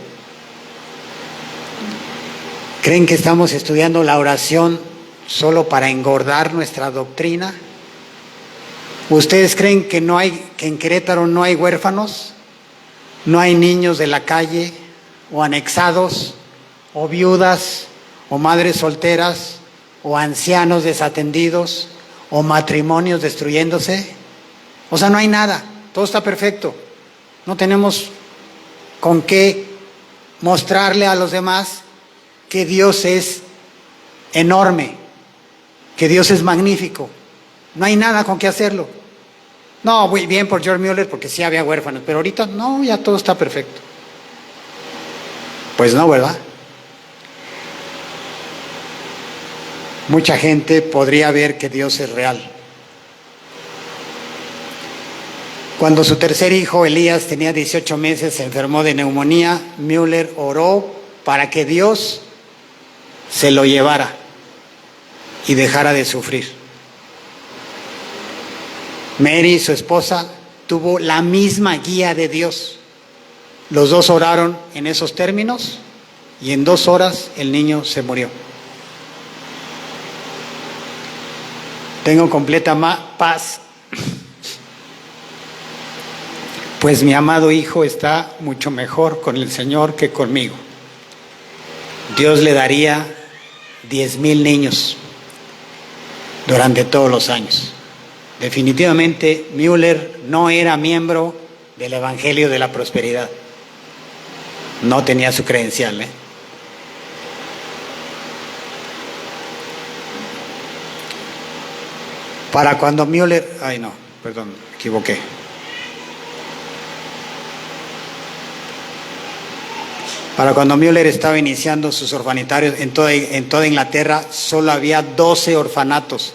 ¿Creen que estamos estudiando la oración solo para engordar nuestra doctrina? ¿Ustedes creen que en Querétaro no hay huérfanos? ¿No hay niños de la calle o anexados o viudas o madres solteras o ancianos desatendidos o matrimonios destruyéndose? O sea, no hay nada, todo está perfecto. No tenemos con qué mostrarle a los demás que Dios es enorme, que Dios es magnífico. No hay nada con qué hacerlo. No, muy bien por George Müller porque sí había huérfanos, pero ahorita no, ya todo está perfecto. Pues no, ¿verdad? Mucha gente podría ver que Dios es real. Cuando su tercer hijo, Elías, tenía 18 meses, se enfermó de neumonía, Müller oró para que Dios se lo llevara y dejara de sufrir. Mary, su esposa, tuvo la misma guía de Dios. Los dos oraron en esos términos y en 2 horas el niño se murió. Tengo completa paz, pues mi amado hijo está mucho mejor con el Señor que conmigo. Dios le daría 10,000 niños durante todos los años. Definitivamente Müller no era miembro del Evangelio de la Prosperidad. No tenía su credencial, Para cuando Müller... me equivoqué. Para cuando Müller estaba iniciando sus orfanitarios en toda Inglaterra, solo había 12 orfanatos.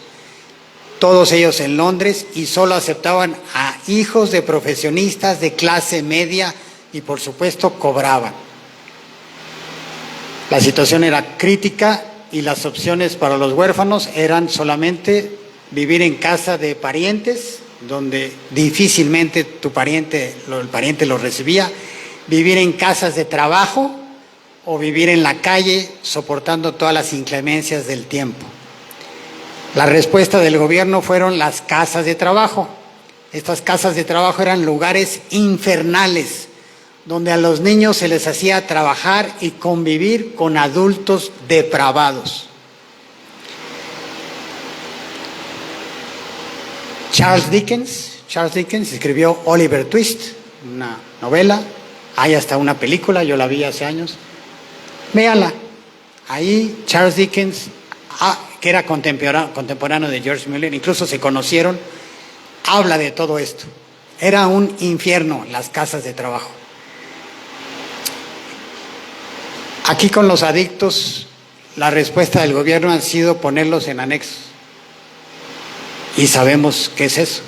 Todos ellos en Londres, y solo aceptaban a hijos de profesionistas de clase media y por supuesto cobraban. La situación era crítica y las opciones para los huérfanos eran solamente vivir en casa de parientes, donde difícilmente el pariente lo recibía, vivir en casas de trabajo o vivir en la calle soportando todas las inclemencias del tiempo. La respuesta del gobierno fueron las casas de trabajo. Estas casas de trabajo eran lugares infernales, donde a los niños se les hacía trabajar y convivir con adultos depravados. Charles Dickens escribió Oliver Twist, una novela. Hay hasta una película, yo la vi hace años. Véanla. Ahí Charles Dickens, que era contemporáneo de George Müller, incluso se conocieron, habla de todo esto. Era un infierno las casas de trabajo. Aquí con los adictos, la respuesta del gobierno ha sido ponerlos en anexos. Y sabemos qué es eso.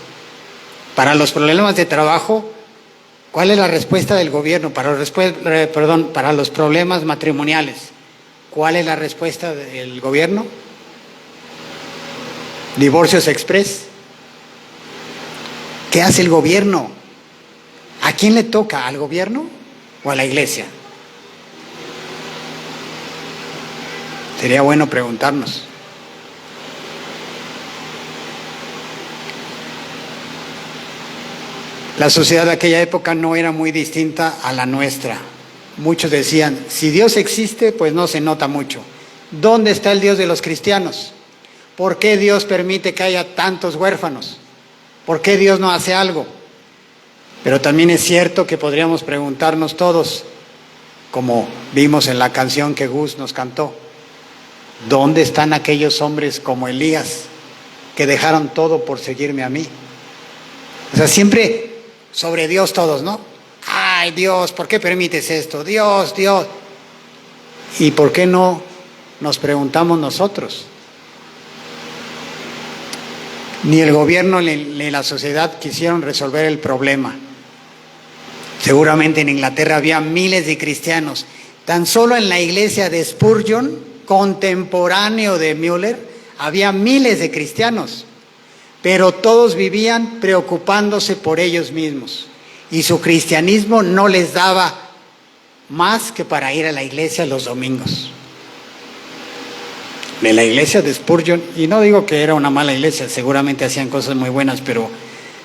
Para los problemas de trabajo, ¿cuál es la respuesta del gobierno? Para los problemas matrimoniales, ¿cuál es la respuesta del gobierno? Divorcios express. ¿Qué hace el gobierno? ¿A quién le toca? ¿Al gobierno o a la iglesia? Sería bueno preguntarnos. La sociedad de aquella época no era muy distinta a la nuestra. Muchos decían, si Dios existe, pues no se nota mucho. ¿Dónde está el Dios de los cristianos? ¿Por qué Dios permite que haya tantos huérfanos? ¿Por qué Dios no hace algo? Pero también es cierto que podríamos preguntarnos todos, como vimos en la canción que Gus nos cantó, ¿dónde están aquellos hombres como Elías que dejaron todo por seguirme a mí? O sea, siempre sobre Dios todos, ¿no? Ay, Dios, ¿por qué permites esto? Dios, Dios. ¿Y por qué no nos preguntamos nosotros? Ni el gobierno ni la sociedad quisieron resolver el problema. Seguramente en Inglaterra había miles de cristianos. Tan solo en la iglesia de Spurgeon, contemporáneo de Müller, había miles de cristianos. Pero todos vivían preocupándose por ellos mismos. Y su cristianismo no les daba más que para ir a la iglesia los domingos. De la iglesia de Spurgeon, y no digo que era una mala iglesia, seguramente hacían cosas muy buenas, pero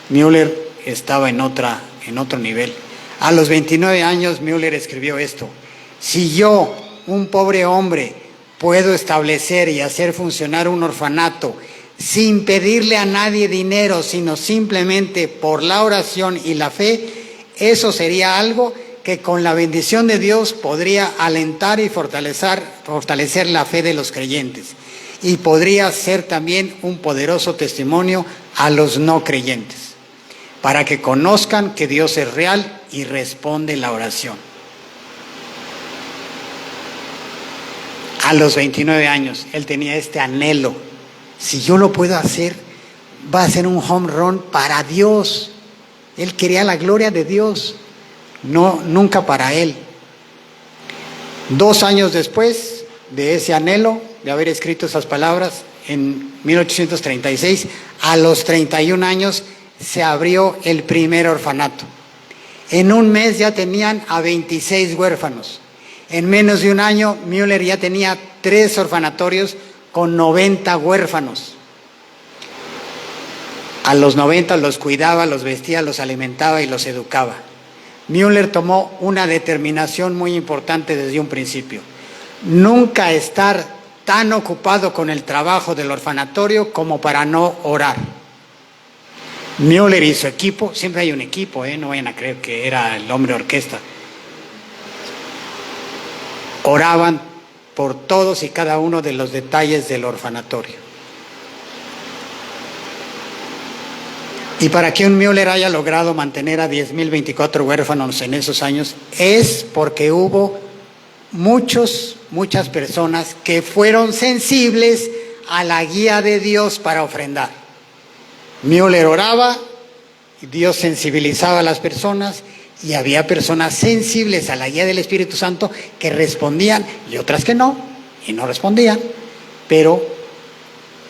Müller estaba en otro nivel. A los 29 años Müller escribió esto: si yo, un pobre hombre, puedo establecer y hacer funcionar un orfanato sin pedirle a nadie dinero, sino simplemente por la oración y la fe, eso sería algo que con la bendición de Dios podría alentar y fortalecer la fe de los creyentes, y podría ser también un poderoso testimonio a los no creyentes, para que conozcan que Dios es real y responde la oración. A los 29 años, él tenía este anhelo: si yo lo puedo hacer, va a ser un home run para Dios. Él quería la gloria de Dios, nunca para él. 2 años después de ese anhelo, de haber escrito esas palabras, en 1836, a los 31 años, se abrió el primer orfanato. En un mes ya tenían a 26 huérfanos. En menos de un año, Müller ya tenía 3 orfanatorios con 90 huérfanos. A los 90 los cuidaba, los vestía, los alimentaba y los educaba. Müller tomó una determinación muy importante desde un principio: nunca estar tan ocupado con el trabajo del orfanatorio como para no orar. Müller y su equipo, siempre hay un equipo, no vayan a creer que era el hombre orquesta, oraban por todos y cada uno de los detalles del orfanatorio. Y para que un Müller haya logrado mantener a 10.024 huérfanos en esos años, es porque hubo muchas personas que fueron sensibles a la guía de Dios para ofrendar. Müller oraba, Dios sensibilizaba a las personas, y había personas sensibles a la guía del Espíritu Santo que respondían, y otras que no, y no respondían. Pero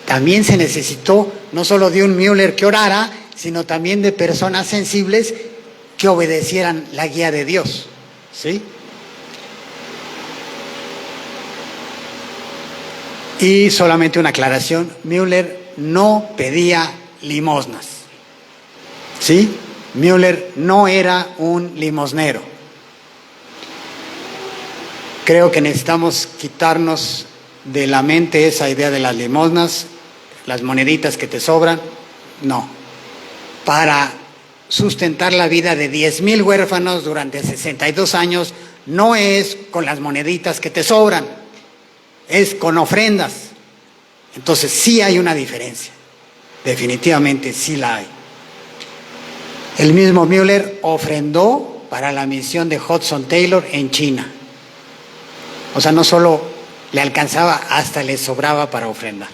también se necesitó no solo de un Müller que orara, sino también de personas sensibles que obedecieran la guía de Dios, ¿sí? Y solamente una aclaración: Müller no pedía limosnas, ¿sí? Müller no era un limosnero. Creo que necesitamos quitarnos de la mente esa idea de las limosnas, las moneditas que te sobran. No. Para sustentar la vida de 10.000 huérfanos durante 62 años, no es con las moneditas que te sobran, es con ofrendas. Entonces sí hay una diferencia, definitivamente sí la hay. El mismo Müller ofrendó para la misión de Hudson Taylor en China. O sea, no solo le alcanzaba, hasta le sobraba para ofrendar.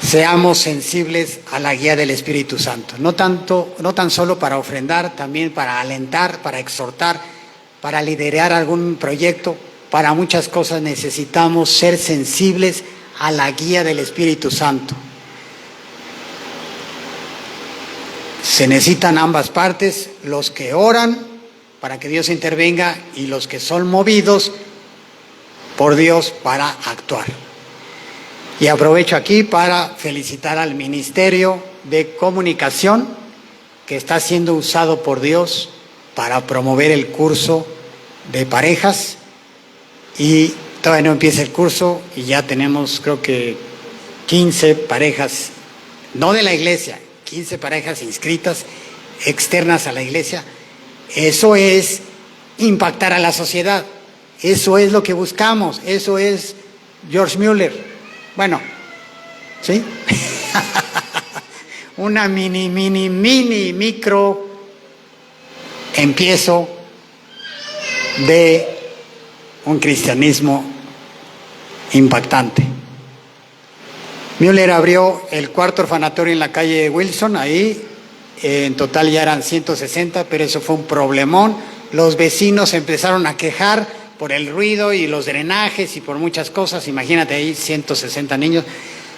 Seamos sensibles a la guía del Espíritu Santo, no tan solo para ofrendar, también para alentar, para exhortar, para liderar algún proyecto. Para muchas cosas necesitamos ser sensibles a la guía del Espíritu Santo. Se necesitan ambas partes, los que oran para que Dios intervenga y los que son movidos por Dios para actuar. Y aprovecho aquí para felicitar al Ministerio de Comunicación que está siendo usado por Dios para promover el curso de parejas, y todavía no empieza el curso y ya tenemos creo que 15 parejas, no de la iglesia, 15 parejas inscritas externas a la iglesia. Eso es impactar a la sociedad, eso es lo que buscamos, eso es George Mueller. Bueno, ¿sí? Una micro empiezo de un cristianismo impactante. Mueller abrió el cuarto orfanatorio en la calle Wilson, ahí en total ya eran 160, pero eso fue un problemón. Los vecinos empezaron a quejar por el ruido y los drenajes y por muchas cosas. Imagínate ahí 160 niños.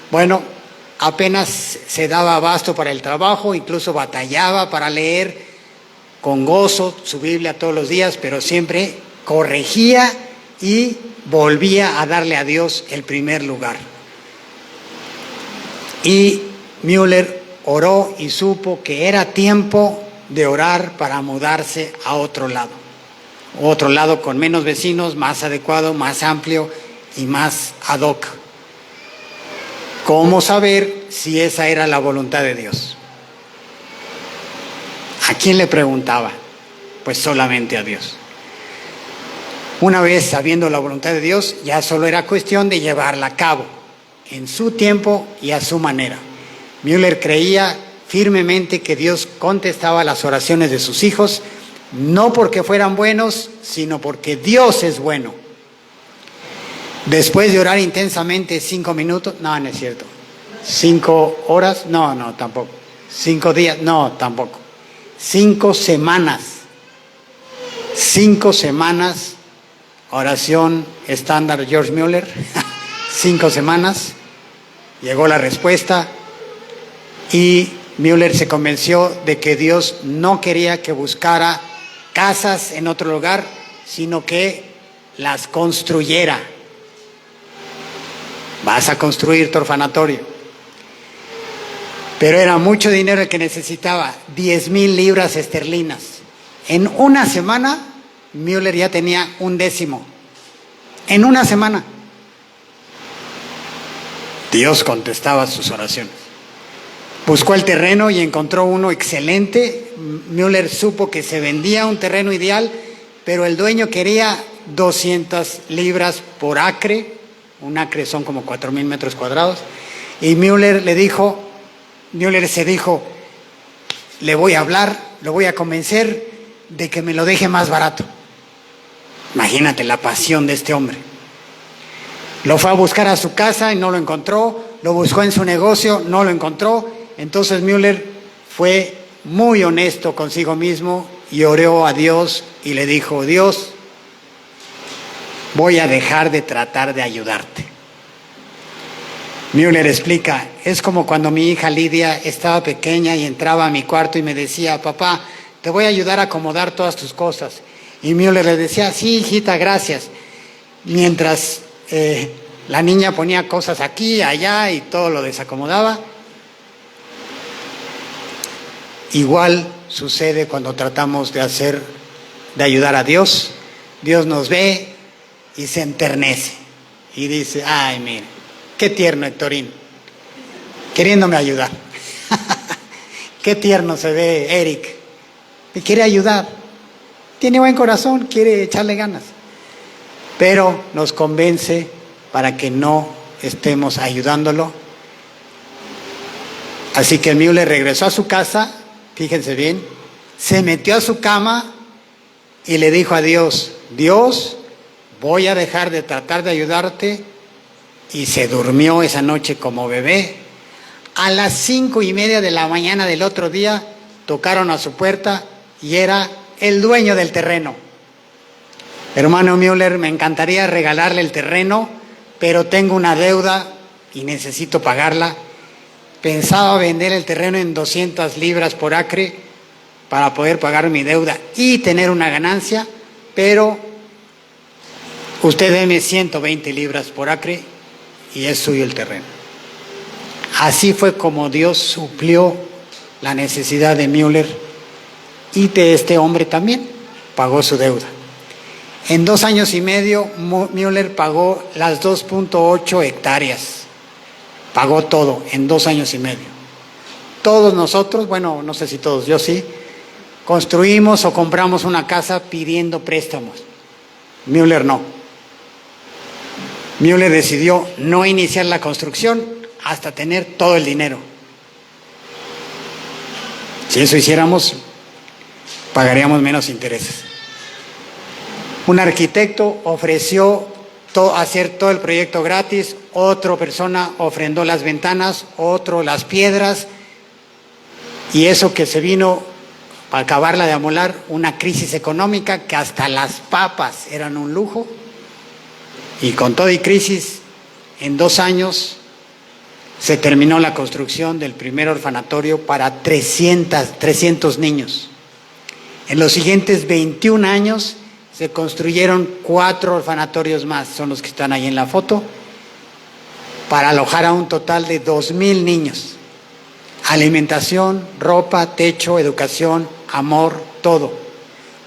Bueno, apenas se daba abasto para el trabajo, incluso batallaba para leer con gozo su Biblia todos los días, pero siempre corregía y volvía a darle a Dios el primer lugar. Y Mueller oró y supo que era tiempo de orar para mudarse a otro lado con menos vecinos, más adecuado, más amplio y más ad hoc. ¿Cómo saber si esa era la voluntad de Dios? ¿A quién le preguntaba? Pues solamente a Dios. Una vez sabiendo la voluntad de Dios, ya solo era cuestión de llevarla a cabo, en su tiempo y a su manera. Mueller creía firmemente que Dios contestaba las oraciones de sus hijos, no porque fueran buenos, sino porque Dios es bueno. Después de orar intensamente 5 minutos, no es cierto. 5 horas, no, tampoco. 5 días, no, tampoco. 5 semanas. 5 semanas, oración estándar George Mueller. 5 semanas, llegó la respuesta y Mueller se convenció de que Dios no quería que buscara casas en otro lugar, sino que las construyera. Vas a construir tu orfanatorio. Pero era mucho dinero el que necesitaba, 10,000 libras esterlinas. En una semana, Mueller ya tenía 1/10. En una semana. Dios contestaba sus oraciones. Buscó el terreno y encontró uno excelente. Mueller supo que se vendía un terreno ideal, pero el dueño quería 200 libras por acre. Un acre son como 4,000 metros cuadrados. Y Mueller se dijo, le voy a hablar, lo voy a convencer de que me lo deje más barato. Imagínate la pasión de este hombre. Lo fue a buscar a su casa y no lo encontró. Lo buscó en su negocio, no lo encontró. Entonces Mueller fue muy honesto consigo mismo y oró a Dios y le dijo, Dios, voy a dejar de tratar de ayudarte. Mueller explica, es como cuando mi hija Lidia estaba pequeña y entraba a mi cuarto y me decía, papá, te voy a ayudar a acomodar todas tus cosas. Y Mueller le decía, sí, hijita, gracias. Mientras la niña ponía cosas aquí, allá y todo lo desacomodaba. Igual sucede cuando tratamos de ayudar a Dios. Dios nos ve y se enternece y dice, ay, mire, qué tierno Héctorín, queriéndome ayudar. Qué tierno se ve Eric, me quiere ayudar, tiene buen corazón, quiere echarle ganas, pero nos convence para que no estemos ayudándolo. Así que Mueller regresó a su casa, fíjense bien, se metió a su cama y le dijo a Dios, Dios, voy a dejar de tratar de ayudarte, y se durmió esa noche como bebé. A las 5:30 de la mañana del otro día tocaron a su puerta y era el dueño del terreno. Hermano Mueller, me encantaría regalarle el terreno, pero tengo una deuda y necesito pagarla. Pensaba vender el terreno en 200 libras por acre para poder pagar mi deuda y tener una ganancia, pero usted deme 120 libras por acre y es suyo el terreno. Así fue como Dios suplió la necesidad de Müller y de este hombre también, pagó su deuda. En 2 años y medio, Müller pagó las 2.8 hectáreas. Pagó todo en 2 años y medio. Todos nosotros, bueno, no sé si todos, yo sí, construimos o compramos una casa pidiendo préstamos. Müller no. Müller decidió no iniciar la construcción hasta tener todo el dinero. Si eso hiciéramos, pagaríamos menos intereses. Un arquitecto ofreció hacer todo el proyecto gratis, otra persona ofrendó las ventanas, otro las piedras, y eso que se vino para acabarla de amolar, una crisis económica que hasta las papas eran un lujo, y con todo y crisis, en 2 años se terminó la construcción del primer orfanatorio para 300 niños. En los siguientes 21 años se construyeron 4 orfanatorios más, son los que están ahí en la foto, para alojar a un total de 2,000 niños. Alimentación, ropa, techo, educación, amor, todo.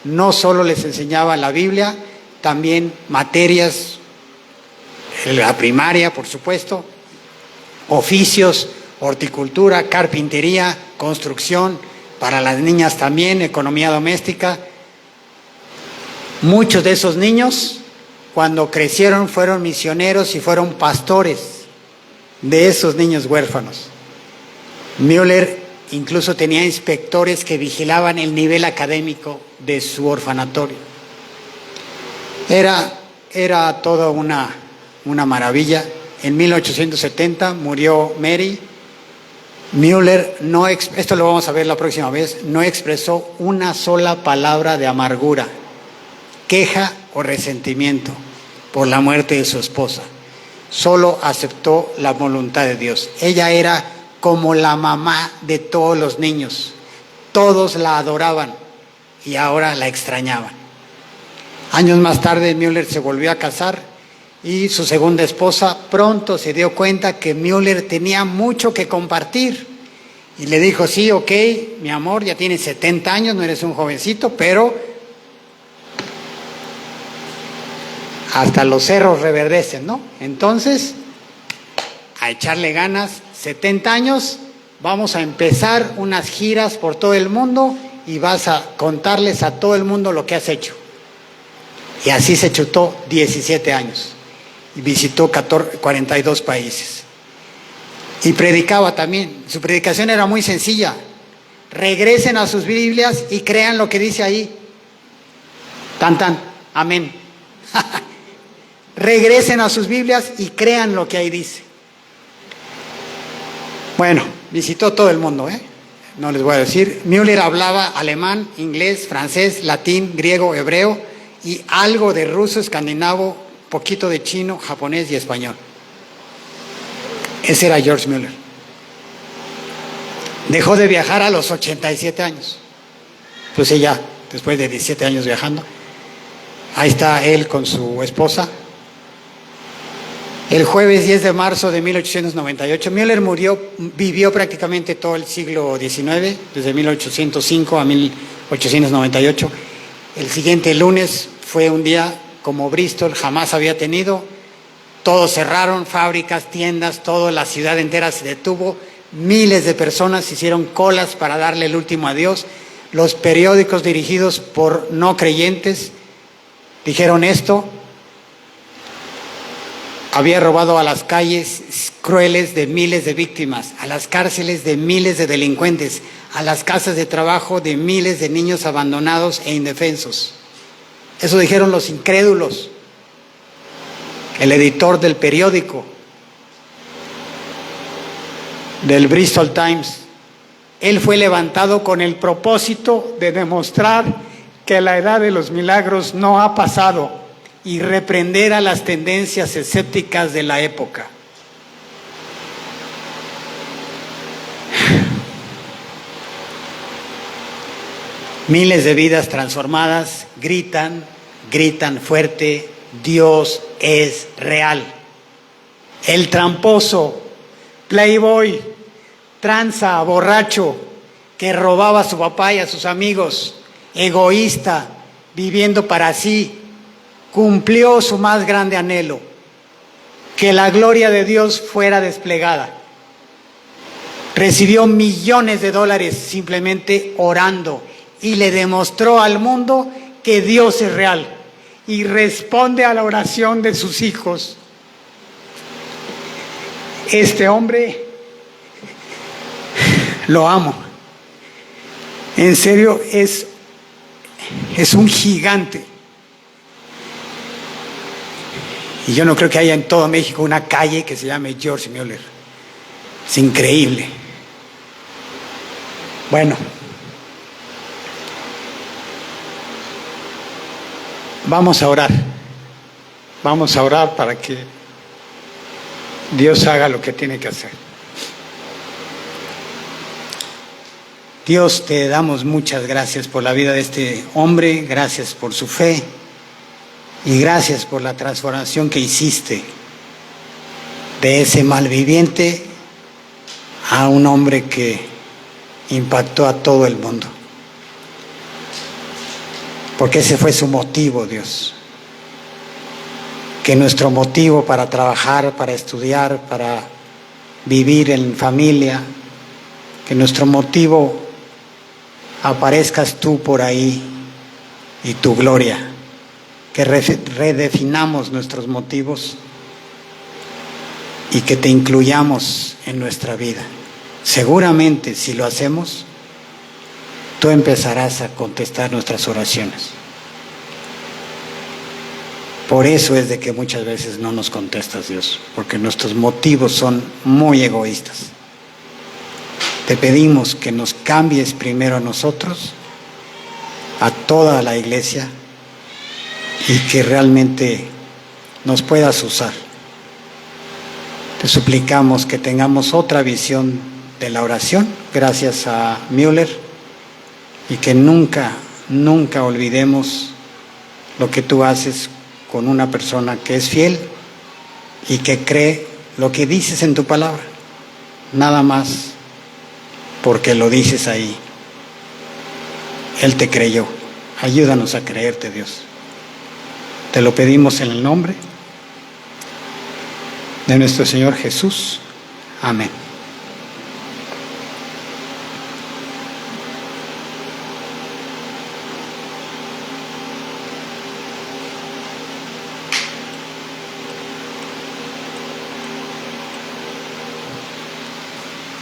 No solo les enseñaba la Biblia, también materias, la primaria, por supuesto, oficios, horticultura, carpintería, construcción, para las niñas también, economía doméstica. Muchos de esos niños, cuando crecieron, fueron misioneros y fueron pastores de esos niños huérfanos. Müller incluso tenía inspectores que vigilaban el nivel académico de su orfanatorio. Era toda una maravilla. En 1870 murió Mary. Müller, esto lo vamos a ver la próxima vez, no expresó una sola palabra de amargura, queja o resentimiento por la muerte de su esposa. Solo aceptó la voluntad de Dios. Ella era como la mamá de todos los niños. Todos la adoraban y ahora la extrañaban. Años más tarde, Müller se volvió a casar y su segunda esposa pronto se dio cuenta que Müller tenía mucho que compartir. Y le dijo, sí, ok, mi amor, ya tienes 70 años, no eres un jovencito, pero hasta los cerros reverdecen, ¿no? Entonces, a echarle ganas, 70 años, vamos a empezar unas giras por todo el mundo y vas a contarles a todo el mundo lo que has hecho. Y así se chutó 17 años y visitó 42 países. Y predicaba también. Su predicación era muy sencilla. Regresen a sus Biblias y crean lo que dice ahí. Tan, tan. Amén. Regresen a sus Biblias y crean lo que ahí dice. Bueno, visitó todo el mundo, no les voy a decir. Müller hablaba alemán, inglés, francés, latín, griego, hebreo y algo de ruso, escandinavo, poquito de chino, japonés y español. Ese era George Müller. Dejó de viajar a los 87 años. Pues ya, después de 17 años viajando. Ahí está él con su esposa. El jueves 10 de marzo de 1898, Müller vivió prácticamente todo el siglo XIX, desde 1805 a 1898. El siguiente lunes fue un día como Bristol jamás había tenido. Todos cerraron, fábricas, tiendas, todo, la ciudad entera se detuvo. Miles de personas hicieron colas para darle el último adiós. Los periódicos dirigidos por no creyentes dijeron esto. Había robado a las calles crueles de miles de víctimas, a las cárceles de miles de delincuentes, a las casas de trabajo de miles de niños abandonados e indefensos. Eso dijeron los incrédulos. El editor del periódico, del Bristol Times, él fue levantado con el propósito de demostrar que la edad de los milagros no ha pasado y reprender a las tendencias escépticas de la época. Miles de vidas transformadas gritan fuerte: Dios es real. El tramposo, playboy, tranza, borracho, que robaba a su papá y a sus amigos, egoísta, viviendo para sí, cumplió su más grande anhelo: que la gloria de Dios fuera desplegada. Recibió millones de dólares simplemente orando y le demostró al mundo que Dios es real y responde a la oración de sus hijos. Este hombre lo amo. En serio, es un gigante. Y yo no creo que haya en todo México una calle que se llame George Mueller. Es increíble. Bueno, vamos a orar. Vamos a orar para que Dios haga lo que tiene que hacer. Dios, te damos muchas gracias por la vida de este hombre, gracias por su fe y gracias por la transformación que hiciste de ese malviviente a un hombre que impactó a todo el mundo. Porque ese fue su motivo, Dios. Que nuestro motivo para trabajar, para estudiar, para vivir en familia, que nuestro motivo aparezcas tú por ahí y tu gloria, que redefinamos nuestros motivos y que te incluyamos en nuestra vida. Seguramente si lo hacemos, tú empezarás a contestar nuestras oraciones. Por eso es de que muchas veces no nos contestas, Dios, porque nuestros motivos son muy egoístas. Te pedimos que nos cambies primero a nosotros, a toda la iglesia, y que realmente nos puedas usar. Te suplicamos que tengamos otra visión de la oración, gracias a Mueller, y que nunca olvidemos lo que tú haces con una persona que es fiel y que cree lo que dices en tu palabra, nada más porque lo dices ahí. Él te creyó. Ayúdanos a creerte, Dios. Te lo pedimos en el nombre de nuestro Señor Jesús. Amén.